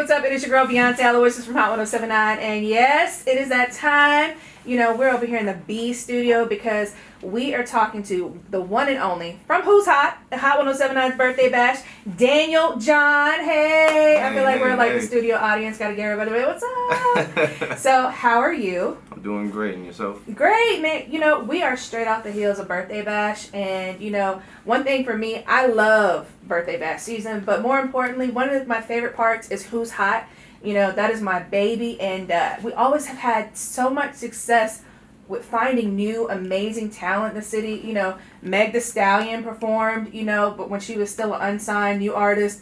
what's up? It is your girl Beyonce Aloysius from Hot 1079, and yes, it is that time. You know, we're over here in the B studio because we are talking to the one and only from Who's Hot, the Hot 1079's birthday bash, Daniel John. Hey, I feel like we're like the studio audience. Got to get everybody. What's up? So, how are you? I'm doing great, and yourself? Great, man. You know, we are straight off the heels of birthday bash, and you know, one thing for me, I love birthday bash season, but more importantly, one of my favorite parts is Who's Hot. You know, that is my baby, and we always have had so much success with finding new, amazing talent in the city. You know, Meg Thee Stallion performed, you know, but when she was still an unsigned new artist.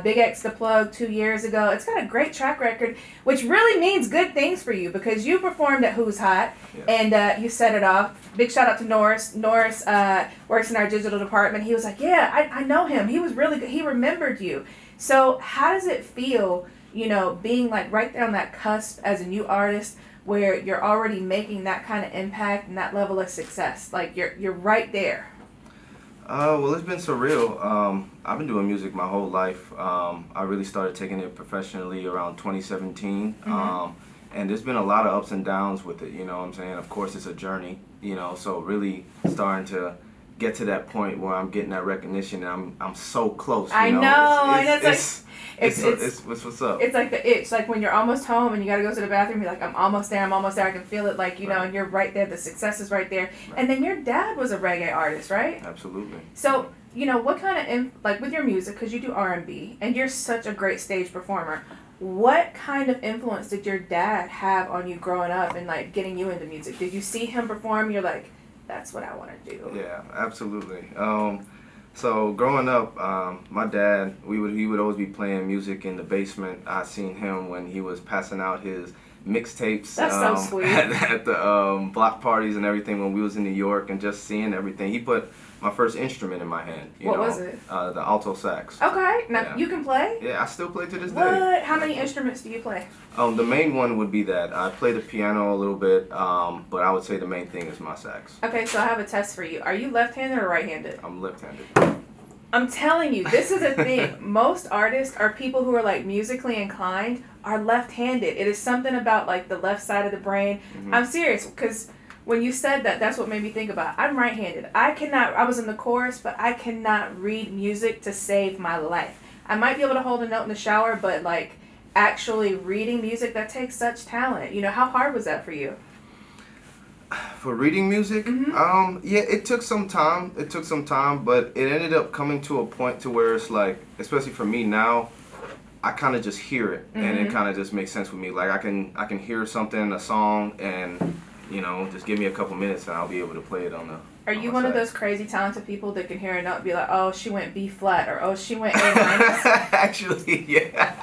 Big X The Plug 2 years ago. It's got a great track record, which really means good things for you because you performed at Who's Hot, and you set it off. Big shout out to Norris. Norris works in our digital department. He was like, yeah, I know him. He was really good. He remembered you. So how does it feel, you know, being like right there on that cusp as a new artist where you're already making that kind of impact and that level of success? Like you're right there. Well, it's been surreal. I've been doing music my whole life. I really started taking it professionally around 2017. And there's been a lot of ups and downs with it, you know what I'm saying? Of course, it's a journey, you know, so really starting to get to that point where I'm getting that recognition and I'm so close. I know. It's what's up. It's like the itch, like when you're almost home and you gotta go to the bathroom, you're like, I'm almost there, I can feel it, like, you know, and you're right there, the success is right there. Right. And then your dad was a reggae artist, right? Absolutely. So, you know, what kind of, like with your music, because you do R&B, and you're such a great stage performer, what kind of influence did your dad have on you growing up and like getting you into music? Did you see him perform, you're like, that's what I want to do? Yeah, absolutely. So growing up, my dad, he would always be playing music in the basement. I seen him when he was passing out his mixtapes. That's so sweet. At the block parties and everything when we was in New York, and just seeing everything. He put my first instrument in my hand. What was it? The alto sax. Okay, now you can play? Yeah, I still play to this day. What? How many instruments do you play? The main one would be that. I play the piano a little bit, but I would say the main thing is my sax. Okay, so I have a test for you. Are you left-handed or right-handed? I'm left-handed. I'm telling you, this is a thing. Most artists are people who are like musically inclined are left-handed. It is something about like the left side of the brain. I'm serious, because when you said that, that's what made me think about. I'm right-handed. I was in the chorus, but I cannot read music to save my life. I might be able to hold a note in the shower, but like actually reading music, that takes such talent. You know, how hard was that for you? For reading music? Yeah, it took some time. But it ended up coming to a point to where it's like, especially for me now, I kind of just hear it, and it kind of just makes sense with me. Like I can hear something, a song, and you know, just give me a couple minutes and I'll be able to play it on the. Are you one of those crazy talented people that can hear a note and be like, oh, she went B flat, or oh, she went A minus? Actually, yeah.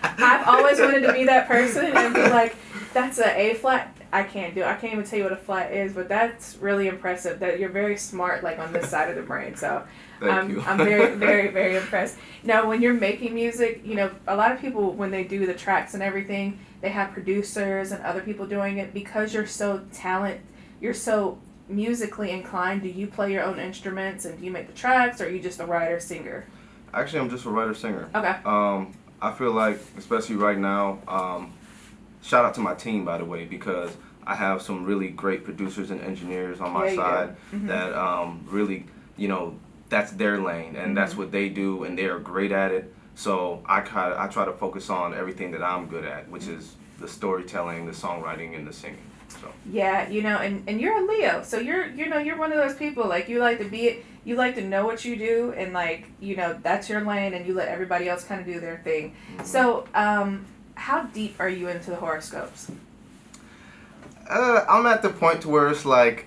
I've always wanted to be that person and be like, that's an A flat. I can't do it. I can't even tell you what a flat is, but that's really impressive that you're very smart, like on this side of the brain. So Thank you. I'm very, very, very impressed. Now, when you're making music, you know, a lot of people, when they do the tracks and everything, they have producers and other people doing it. Because you're so you're so musically inclined, do you play your own instruments and do you make the tracks, or are you just a writer, singer? Actually, I'm just a writer, singer. Okay. I feel like, especially right now, shout out to my team, by the way, because I have some really great producers and engineers on my side that really, you know, that's their lane and that's what they do, and they are great at it. So I try to focus on everything that I'm good at, which is the storytelling, the songwriting, and the singing. So. Yeah, you know, and you're a Leo, so you're one of those people, like, you like to know what you do, and like, you know, that's your lane, and you let everybody else kind of do their thing. So, how deep are you into the horoscopes? I'm at the point to where it's like,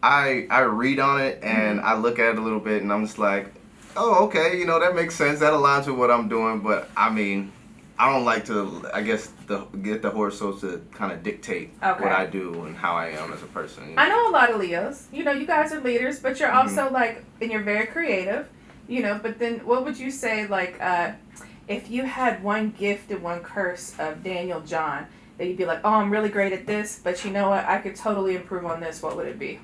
I read on it and I look at it a little bit and I'm just like, oh, okay, you know, that makes sense. That aligns with what I'm doing. But I mean, I don't like to, I guess, get the horoscopes to kind of dictate what I do and how I am as a person. You know? I know a lot of Leos. You know, you guys are leaders, but you're also like, and you're very creative, you know, but then what would you say, like, if you had one gift and one curse of Daniel John, that you'd be like, oh, I'm really great at this, but you know what, I could totally improve on this, what would it be?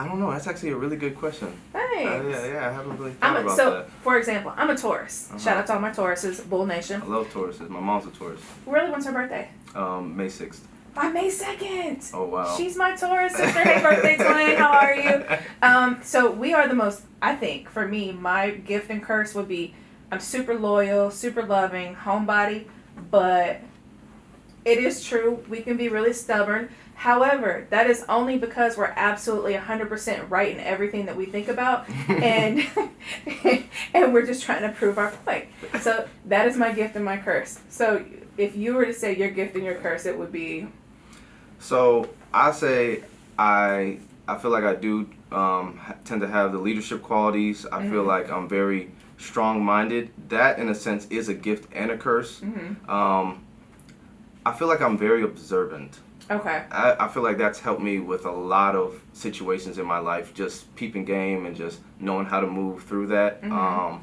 I don't know. That's actually a really good question. Thanks. Yeah, I haven't really thought about that. For example, I'm a Taurus. Shout out to all my Tauruses, Bull Nation. I love Tauruses. My mom's a Taurus. Really, when's her birthday? May 6th. My May 2nd. Oh, wow. She's my Taurus sister. Hey, birthday twin. How are you? So we are the most, I think, for me, my gift and curse would be I'm super loyal, super loving, homebody, but it is true. We can be really stubborn. However, that is only because we're absolutely 100% right in everything that we think about, and and we're just trying to prove our point. So that is my gift and my curse. So if you were to say your gift and your curse, it would be... So I say I feel like I do tend to have the leadership qualities. I feel like I'm very strong-minded. That, in a sense, is a gift and a curse. I feel like I'm very observant. Okay. I feel like that's helped me with a lot of situations in my life, just peeping game and just knowing how to move through that. I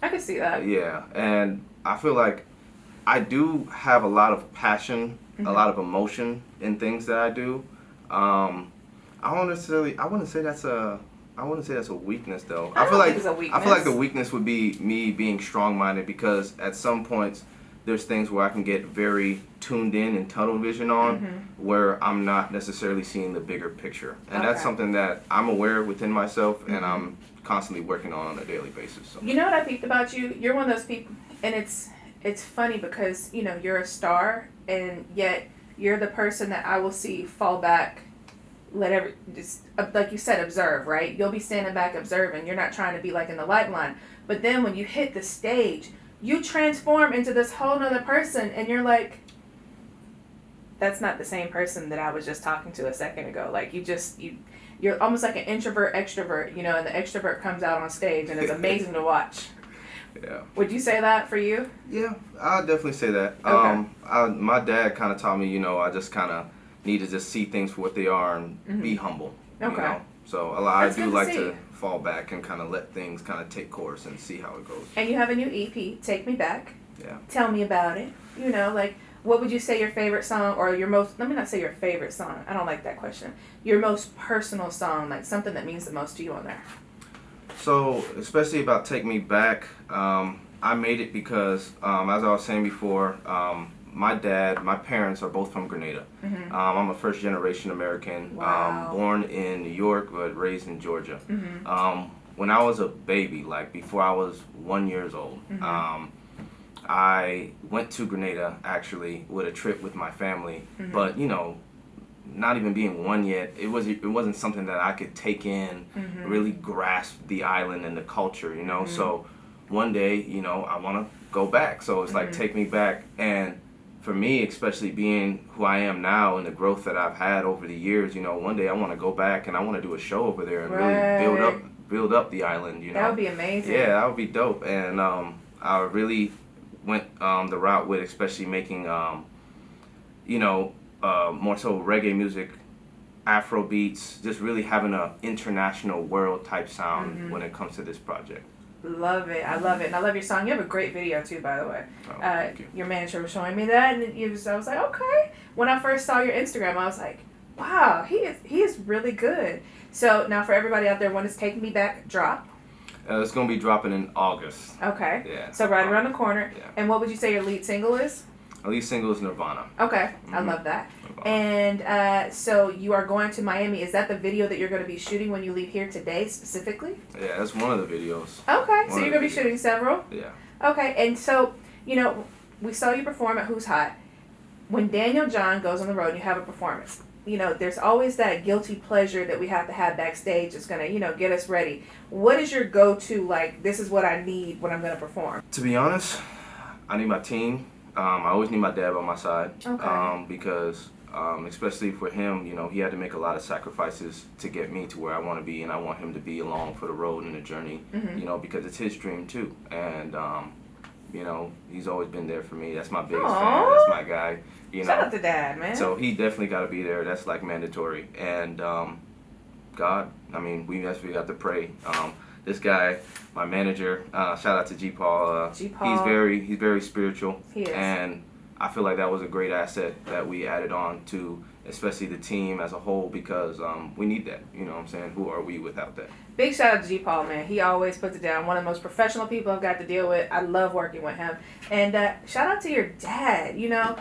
can see that. Yeah, and I feel like I do have a lot of passion, a lot of emotion in things that I do. I wouldn't say that's a weakness though. I feel like the weakness would be me being strong-minded, because at some points there's things where I can get very tuned in and tunnel vision on, where I'm not necessarily seeing the bigger picture. And that's something that I'm aware within myself, and I'm constantly working on a daily basis. So. You know what I picked about you? You're one of those people, and it's funny because, you know, you're a star, and yet you're the person that I will see fall back, just like you said, observe, right? You'll be standing back observing. You're not trying to be like in the light line. But then when you hit the stage, you transform into this whole nother person, and you're like, that's not the same person that I was just talking to a second ago. Like, you're almost like an introvert extrovert, you know, and the extrovert comes out on stage, and it's amazing to watch. Yeah. Would you say that for you? Yeah, I'll definitely say that. Okay. My dad kind of taught me, you know, I just kind of need to just see things for what they are and be humble. Okay. You know? So I That's do good like see. to fall back and kind of let things kind of take course and see how it goes. And you have a new EP, Take Me Back. Yeah. Tell me about it. You know, like, what would you say your favorite song, or your most, let me not say your favorite song, I don't like that question, your most personal song, like something that means the most to you on there? So, especially about Take Me Back, I made it because, as I was saying before, my parents are both from Grenada. I'm a first-generation American, Wow. born in New York but raised in Georgia. When I was a baby, like before I was 1 year old, I went to Grenada actually with a trip with my family, but you know, not even being one yet, it wasn't something that I could take in, really grasp the island and the culture, you know. So one day, you know, I want to go back. So it's like, take me back. And for me, especially being who I am now and the growth that I've had over the years, you know, one day I want to go back and I want to do a show over there and really build up the island, you know. That would be amazing. Yeah, that would be dope. And I really went the route with especially making, you know, more so reggae music, Afro beats, just really having an international world type sound when it comes to this project. Love it. I love it. And I love your song. You have a great video too, by the way. Oh, thank you. Your manager was showing me that, and I was like, okay. When I first saw your Instagram, I was like, wow, he is really good. So now for everybody out there, when does Take Me Back drop? It's going to be dropping in August. Okay. Yeah. So right around the corner. Yeah. And what would you say your lead single is? Our lead single is Nirvana. Okay. I love that. Nirvana. And so you are going to Miami. Is that the video that you're going to be shooting when you leave here today specifically? Yeah, that's one of the videos. Okay. So you're going to be shooting several? Yeah. Okay. And so, you know, we saw you perform at Who's Hot. When Daniel John goes on the road and you have a performance, you know, there's always that guilty pleasure that we have to have backstage that's going to, you know, get us ready. What is your go-to, like, this is what I need when I'm going to perform? To be honest, I need my team. I always need my dad by my side. Okay. Because especially for him, you know, he had to make a lot of sacrifices to get me to where I want to be, and I want him to be along for the road and the journey, you know, because it's his dream too. And, you know, he's always been there for me. That's my biggest fan. That's my guy. You know. Shout out to Dad, man. So he definitely got to be there. That's like mandatory. And God, I mean, we actually got to pray. This guy, my manager, shout out to G Paul. G Paul. He's very spiritual. He is. And I feel like that was a great asset that we added on to, especially the team as a whole, because we need that. You know what I'm saying? Who are we without that? Big shout out to G Paul, man. He always puts it down. One of the most professional people I've got to deal with. I love working with him. And shout out to your dad. You know,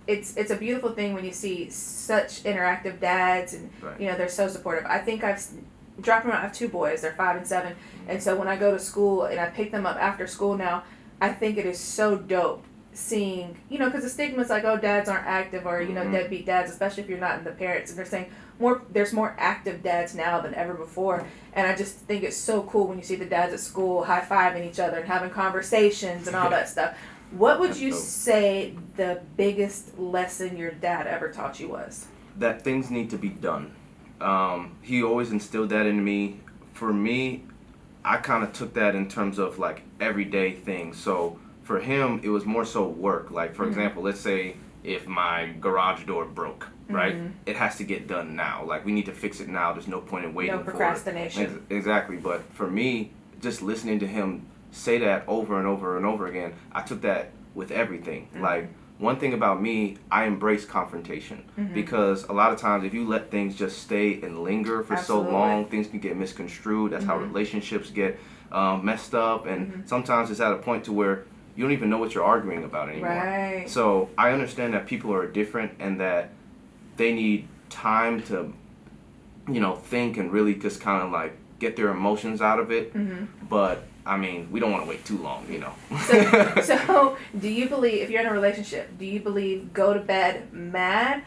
it's a beautiful thing when you see such interactive dads, and Right. you know they're so supportive. I think I've dropped them out. I have 2 boys. They're 5 and 7, and so when I go to school and I pick them up after school now, I think it is so dope seeing, you know, because the stigma is like, oh, dads aren't active, or you know, deadbeat dads, especially if you're not in the parents. And they're saying there's more active dads now than ever before, and I just think it's so cool when you see the dads at school high-fiving each other and having conversations and all that stuff. What would you say the biggest lesson your dad ever taught you was? That things need to be done. He always instilled that in me. For me, I kind of took that in terms of like everyday things. So for him, it was more so work. Like, for example, let's say if my garage door broke, right? It has to get done now. Like, we need to fix it now. There's no point in waiting No procrastination. Exactly. But for me, just listening to him say that over and over and over again, I took that with everything. Like, one thing about me, I embrace confrontation, because a lot of times if you let things just stay and linger for so long, things can get misconstrued. That's how relationships get messed up, and sometimes it's at a point to where you don't even know what you're arguing about anymore. Right. So I understand that people are different and that they need time to, you know, think and really just kind of like get their emotions out of it. But I mean, we don't want to wait too long, you know. So do you believe, if you're in a relationship, do you believe go to bed mad,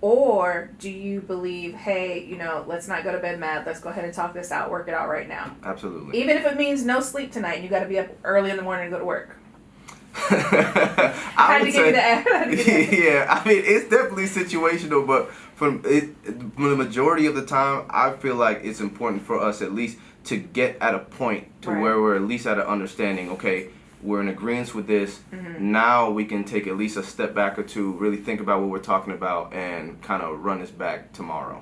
or do you believe, hey, you know, let's not go to bed mad, let's go ahead and talk this out, work it out right now? Absolutely. Even if it means no sleep tonight and you got to be up early in the morning to go to work. I had to give you that. Yeah, I mean, it's definitely situational, but from the majority of the time, I feel like it's important for us at least to get at a point to where we're at least at an understanding. Okay, we're in agreement with this. Now we can take at least a step back or two, really think about what we're talking about, and kind of run this back tomorrow.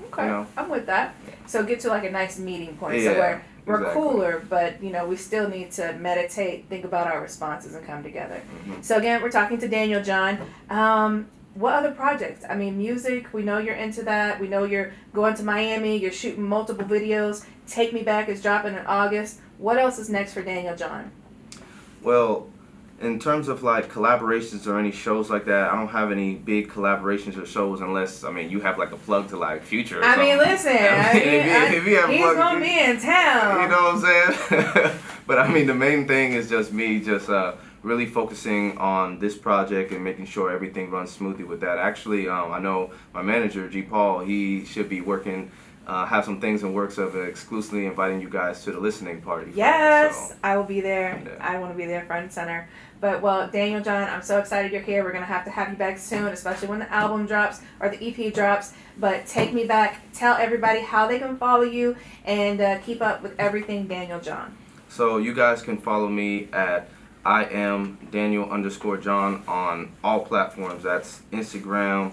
Okay, You know? I'm with that. So get to like a nice meeting point. Yeah, So we're exactly. cooler, but you know we still need to meditate, think about our responses, and come together. So again, we're talking to Daniel John. What other projects? I mean, music. We know you're into that. We know you're going to Miami. You're shooting multiple videos. Take Me Back is dropping in August. What else is next for Daniel John? Well, in terms of like collaborations or any shows like that, I don't have any big collaborations or shows unless, I mean, you have like a plug to like Future or I mean, something. listen. If you have he's plug, gonna be in town. You know what I'm saying? But I mean, the main thing is just me just really focusing on this project and making sure everything runs smoothly with that. Actually, I know my manager, G Paul, he should be working, have some things in works of exclusively inviting you guys to the listening party. Yes, So, I will be there. Yeah. I want to be there front and center. But, well, Daniel John, I'm so excited you're here. We're going to have you back soon, especially when the album drops or the EP drops. But take me back. Tell everybody how they can follow you and keep up with everything Daniel John. So you guys can follow me at I am Daniel_John on all platforms. That's Instagram,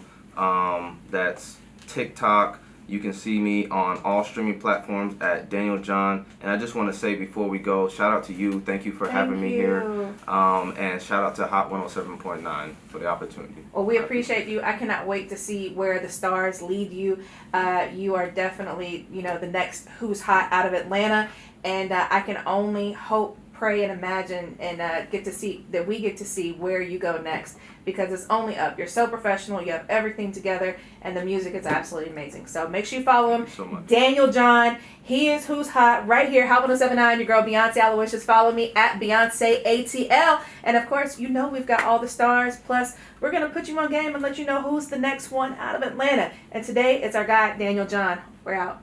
that's TikTok. You can see me on all streaming platforms at Daniel John. And I just want to say before we go, shout out to you. Thank you for having me here. And shout out to Hot 107.9 for the opportunity. Well, we appreciate you. I cannot wait to see where the stars lead you. You are definitely, you know, the next Who's Hot out of Atlanta. And I can only hope, pray, and imagine and we get to see where you go next, because it's only up. You're so professional. You have everything together, and the music is absolutely amazing. So make sure you follow him. Thank you so much. Daniel John. He is Who's Hot right here. Hot 107.9. Your girl Beyonce Aloysius. Follow me at Beyonce ATL. And of course, you know we've got all the stars. Plus, we're gonna put you on game and let you know who's the next one out of Atlanta. And today it's our guy Daniel John. We're out.